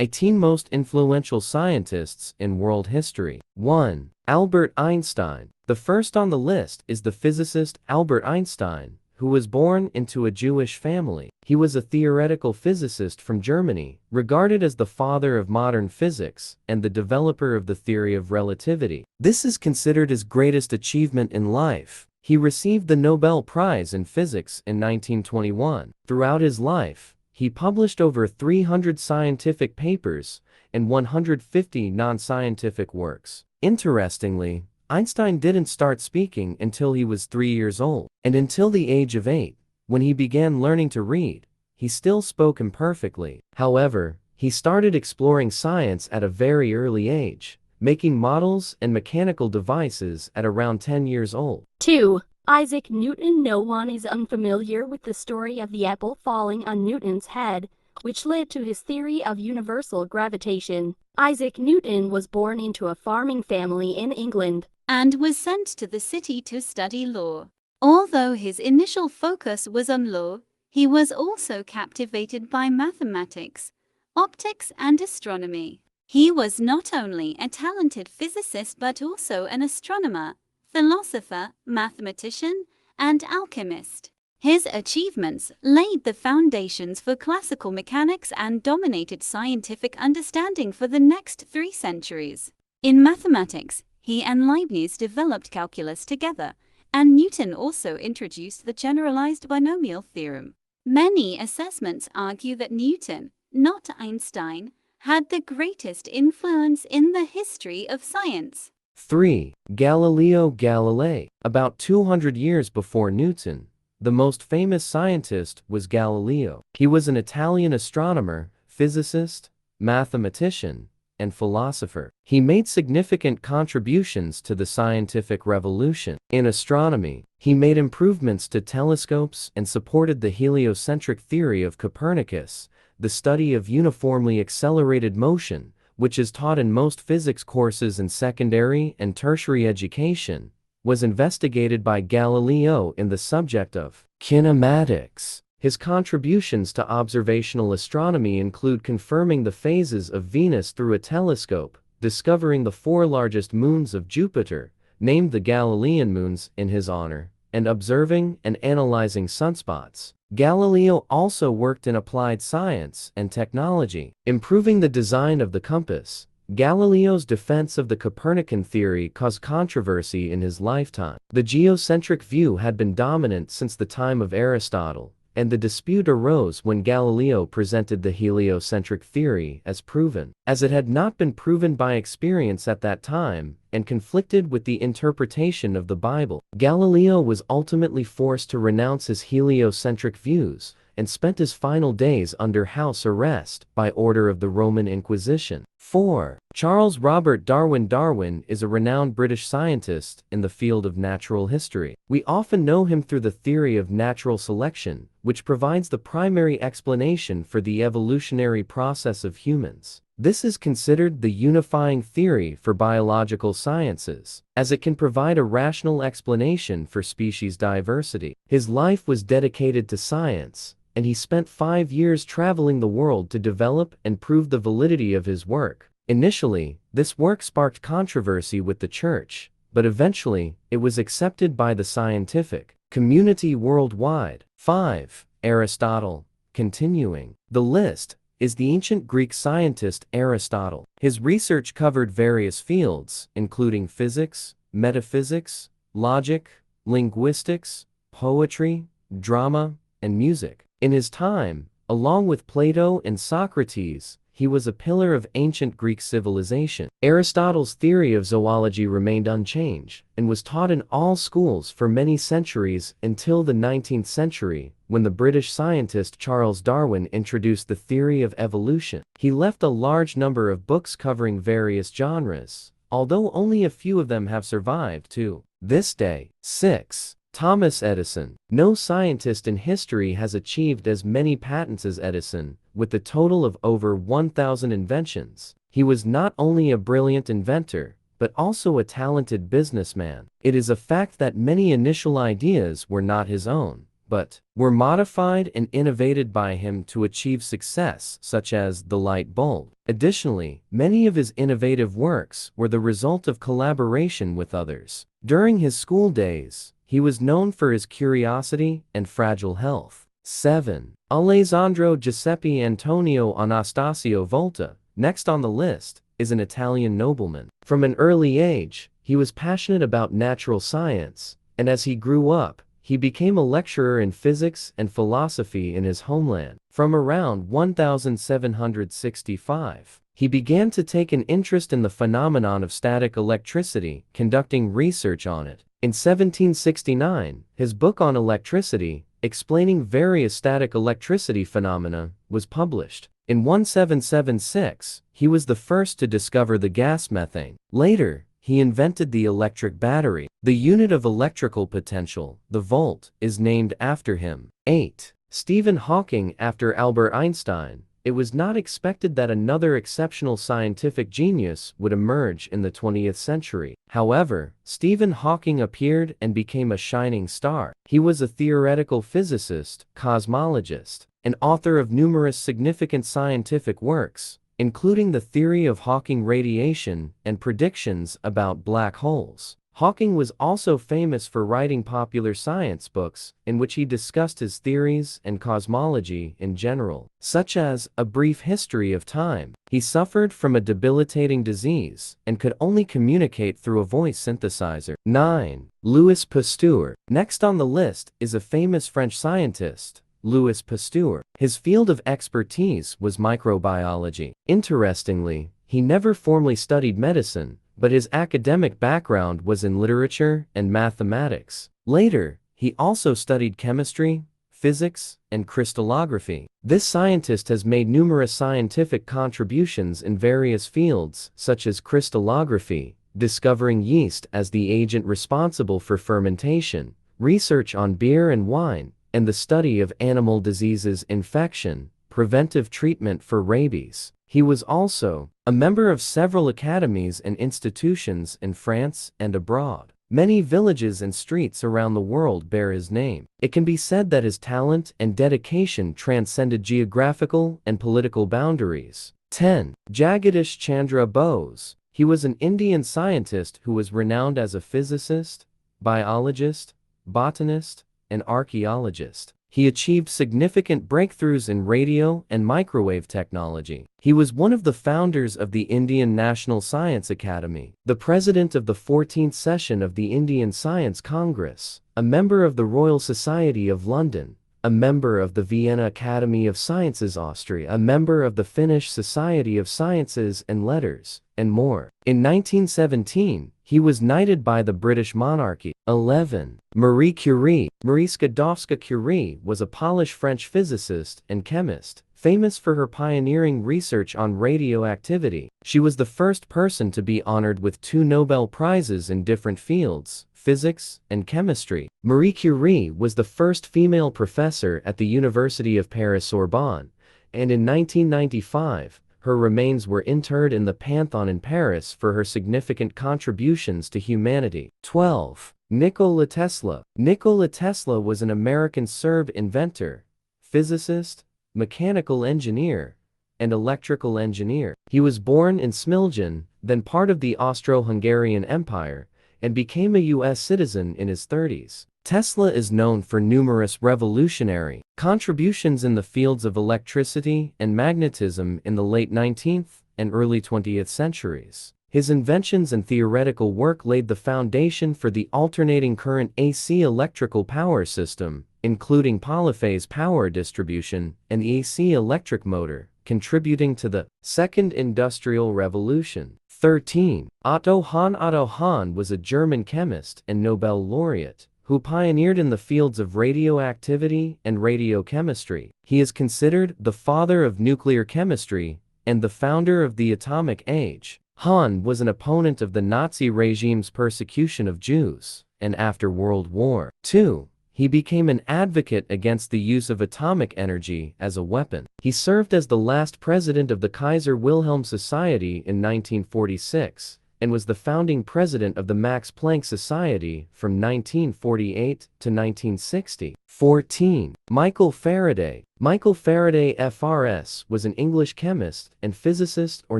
18 most influential scientists in world history. 1. Albert Einstein. The first on the list is the physicist Albert Einstein, who was born into a Jewish family. He was a theoretical physicist from Germany, regarded as the father of modern physics and the developer of the theory of relativity. This is considered his greatest achievement in life. He received the Nobel Prize in Physics in 1921. Throughout his life, he published over 300 scientific papers and 150 non-scientific works. Interestingly, Einstein didn't start speaking until he was 3 years old, and until the age of 8, when he began learning to read, he still spoke imperfectly. However, he started exploring science at a very early age, making models and mechanical devices at around 10 years old. 2. Isaac Newton. No one is unfamiliar with the story of the apple falling on Newton's head, which led to his theory of universal gravitation. Isaac Newton was born into a farming family in England and was sent to the city to study law. Although his initial focus was on law, he was also captivated by mathematics, optics, and astronomy. He was not only a talented physicist but also an astronomer, philosopher, mathematician, and alchemist. His achievements laid the foundations for classical mechanics and dominated scientific understanding for the next 3 centuries. In mathematics, he and Leibniz developed calculus together, and Newton also introduced the generalized binomial theorem. Many assessments argue that Newton, not Einstein, had the greatest influence in the history of science. 3. Galileo Galilei. About 200 years before Newton, the most famous scientist was Galileo. He was an Italian astronomer, physicist, mathematician, and philosopher. He made significant contributions to the scientific revolution. In astronomy, he made improvements to telescopes and supported the heliocentric theory of Copernicus, the study of uniformly accelerated motion, which is taught in most physics courses in secondary and tertiary education, was investigated by Galileo in the subject of kinematics. His contributions to observational astronomy include confirming the phases of Venus through a telescope, discovering the 4 largest moons of Jupiter, named the Galilean moons in his honor, and observing and analyzing sunspots. Galileo also worked in applied science and technology, improving the design of the compass. Galileo's defense of the Copernican theory caused controversy in his lifetime. The geocentric view had been dominant since the time of Aristotle, and the dispute arose when Galileo presented the heliocentric theory as proven, as it had not been proven by experience at that time and conflicted with the interpretation of the Bible. Galileo was ultimately forced to renounce his heliocentric views and spent his final days under house arrest by order of the Roman Inquisition. 4. Charles Robert Darwin. Darwin is a renowned British scientist in the field of natural history. We often know him through the theory of natural selection, which provides the primary explanation for the evolutionary process of humans. This is considered the unifying theory for biological sciences, as it can provide a rational explanation for species diversity. His life was dedicated to science, and he spent 5 years traveling the world to develop and prove the validity of his work. Initially, this work sparked controversy with the church, but eventually, it was accepted by the scientific community worldwide. 5. Aristotle. Continuing the list is the ancient Greek scientist Aristotle. His research covered various fields, including physics, metaphysics, logic, linguistics, poetry, drama, and music. In his time, along with Plato and Socrates, he was a pillar of ancient Greek civilization. Aristotle's theory of zoology remained unchanged and was taught in all schools for many centuries until the 19th century, when the British scientist Charles Darwin introduced the theory of evolution. He left a large number of books covering various genres, although only a few of them have survived to this day. 6. Thomas Edison. No scientist in history has achieved as many patents as Edison, with a total of over 1,000 inventions. He was not only a brilliant inventor, but also a talented businessman. It is a fact that many initial ideas were not his own, but were modified and innovated by him to achieve success, such as the light bulb. Additionally, many of his innovative works were the result of collaboration with others. During his school days, he was known for his curiosity and fragile health. 7. Alessandro Giuseppe Antonio Anastasio Volta, next on the list, is an Italian nobleman. From an early age, he was passionate about natural science, and as he grew up, he became a lecturer in physics and philosophy in his homeland. From around 1765, he began to take an interest in the phenomenon of static electricity, conducting research on it. In 1769, his book on electricity, explaining various static electricity phenomena, was published. In 1776, he was the first to discover the gas methane. Later, he invented the electric battery. The unit of electrical potential, the volt, is named after him. 8. Stephen Hawking. After Albert Einstein, it was not expected that another exceptional scientific genius would emerge in the 20th century. However, Stephen Hawking appeared and became a shining star. He was a theoretical physicist, cosmologist, and author of numerous significant scientific works, including the theory of Hawking radiation and predictions about black holes. Hawking was also famous for writing popular science books in which he discussed his theories and cosmology in general, such as A Brief History of Time. He suffered from a debilitating disease and could only communicate through a voice synthesizer. 9. Louis Pasteur. Next on the list is a famous French scientist, Louis Pasteur. His field of expertise was microbiology. Interestingly, he never formally studied medicine, but his academic background was in literature and mathematics. Later, he also studied chemistry, physics, and crystallography. This scientist has made numerous scientific contributions in various fields, such as crystallography, discovering yeast as the agent responsible for fermentation, research on beer and wine, and the study of animal diseases, infection, preventive treatment for rabies. He was also a member of several academies and institutions in France and abroad. Many villages and streets around the world bear his name. It can be said that his talent and dedication transcended geographical and political boundaries. 10. Jagadish Chandra Bose. He was an Indian scientist who was renowned as a physicist, biologist, botanist, and archaeologist. He achieved significant breakthroughs in radio and microwave technology. He was one of the founders of the Indian National Science Academy, the president of the 14th session of the Indian Science Congress, a member of the Royal Society of London, a member of the Vienna Academy of Sciences Austria, a member of the Finnish Society of Sciences and Letters, and more. In 1917, he was knighted by the British monarchy. 11. Marie Curie. Marie Skłodowska-Curie was a Polish French physicist and chemist, famous for her pioneering research on radioactivity. She was the first person to be honored with 2 Nobel Prizes in different fields, physics and chemistry. Marie Curie was the first female professor at the University of Paris-Sorbonne, and in 1995, her remains were interred in the Pantheon in Paris for her significant contributions to humanity. 12. Nikola Tesla. Nikola Tesla was an American Serb inventor, physicist, mechanical engineer, and electrical engineer. He was born in Smiljan, then part of the Austro-Hungarian Empire, and became a U.S. citizen in his 30s. Tesla is known for numerous revolutionary contributions in the fields of electricity and magnetism in the late 19th and early 20th centuries. His inventions and theoretical work laid the foundation for the alternating current AC electrical power system, including polyphase power distribution and the AC electric motor, contributing to the Second Industrial Revolution. 13. Otto Hahn. Otto Hahn was a German chemist and Nobel laureate who pioneered in the fields of radioactivity and radiochemistry. He is considered the father of nuclear chemistry and the founder of the atomic age. Hahn was an opponent of the Nazi regime's persecution of Jews, and after World War II, he became an advocate against the use of atomic energy as a weapon. He served as the last president of the Kaiser Wilhelm Society in 1946, and was the founding president of the Max Planck Society from 1948 to 1960. 14. Michael Faraday. Michael Faraday FRS was an English chemist and physicist or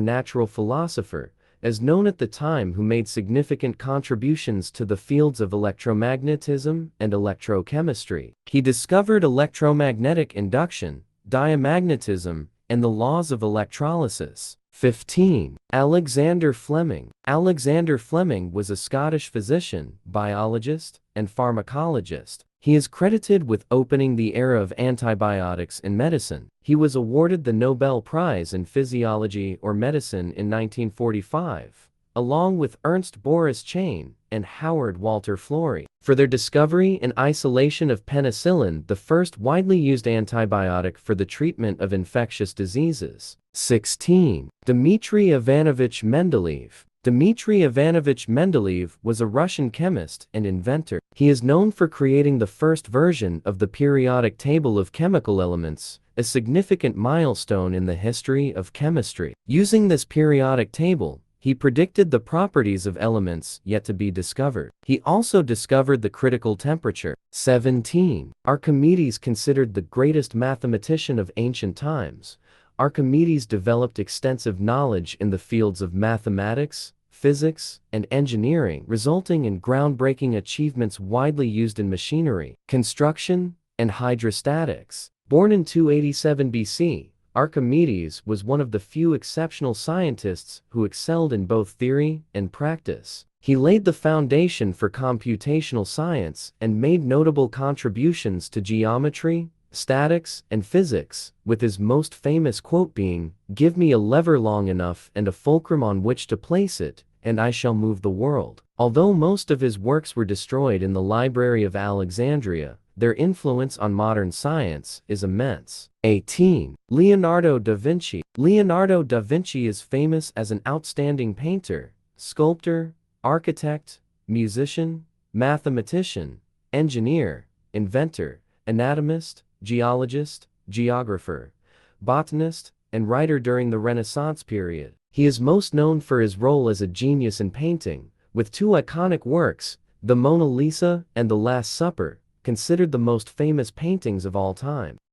natural philosopher, as known at the time, who made significant contributions to the fields of electromagnetism and electrochemistry. He discovered electromagnetic induction, diamagnetism, and the laws of electrolysis. 15. Alexander Fleming. Alexander Fleming was a Scottish physician, biologist, and pharmacologist. He is credited with opening the era of antibiotics in medicine. He was awarded the Nobel Prize in Physiology or Medicine in 1945, along with Ernst Boris Chain and Howard Walter Florey, for their discovery and isolation of penicillin, the first widely used antibiotic for the treatment of infectious diseases. 16. Dmitry Ivanovich Mendeleev. Dmitry Ivanovich Mendeleev was a Russian chemist and inventor. He is known for creating the first version of the periodic table of chemical elements, a significant milestone in the history of chemistry. Using this periodic table, he predicted the properties of elements yet to be discovered. He also discovered the critical temperature. 17. Archimedes, considered the greatest mathematician of ancient times. Archimedes developed extensive knowledge in the fields of mathematics, physics, and engineering, resulting in groundbreaking achievements widely used in machinery, construction, and hydrostatics. Born in 287 BC, Archimedes was one of the few exceptional scientists who excelled in both theory and practice. He laid the foundation for computational science and made notable contributions to geometry, statics, and physics, with his most famous quote being, "Give me a lever long enough and a fulcrum on which to place it, and I shall move the world." Although most of his works were destroyed in the Library of Alexandria, their influence on modern science is immense. 18. Leonardo da Vinci. Leonardo da Vinci is famous as an outstanding painter, sculptor, architect, musician, mathematician, engineer, inventor, anatomist, geologist, geographer, botanist, and writer during the Renaissance period. He is most known for his role as a genius in painting, with two iconic works, the Mona Lisa and The Last Supper, considered the most famous paintings of all time.